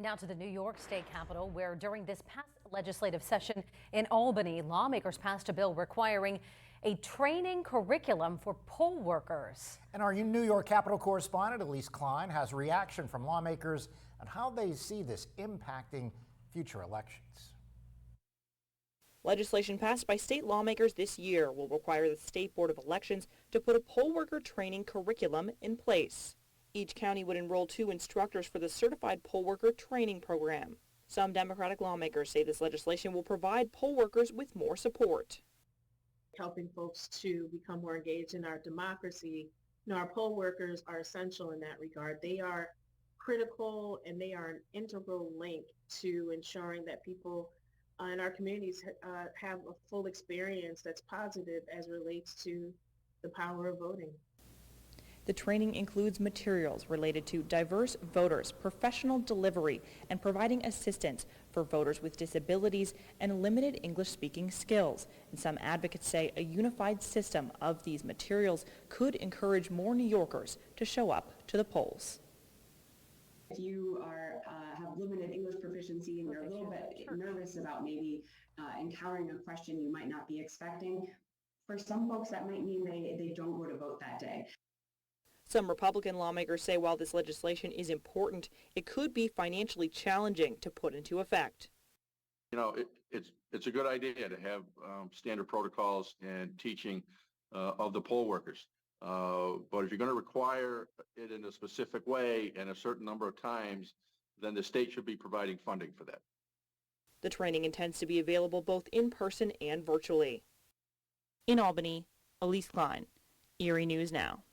Now to the New York State Capitol, where during this past legislative session in Albany, lawmakers passed a bill requiring a training curriculum for poll workers. And our New York Capitol correspondent, Elise Klein, has a reaction from lawmakers on how they see this impacting future elections. Legislation passed by state lawmakers this year will require the State Board of Elections to put a poll worker training curriculum in place. Each county would enroll 2 instructors for the Certified Poll Worker Training Program. Some Democratic lawmakers say this legislation will provide poll workers with more support. Helping folks to become more engaged in our democracy. Our poll workers are essential in that regard. They are critical and they are an integral link to ensuring that people in our communities have a full experience that's positive as relates to the power of voting. The training includes materials related to diverse voters, professional delivery, and providing assistance for voters with disabilities and limited English-speaking skills. And some advocates say a unified system of these materials could encourage more New Yorkers to show up to the polls. If you have limited English proficiency and you're a little bit nervous about maybe encountering a question you might not be expecting, for some folks that might mean they don't go to vote that day. Some Republican lawmakers say while this legislation is important, it could be financially challenging to put into effect. You know, it's a good idea to have standard protocols and teaching of the poll workers. But if you're going to require it in a specific way and a certain number of times, then the state should be providing funding for that. The training intends to be available both in person and virtually. In Albany, Elise Klein, Erie News Now.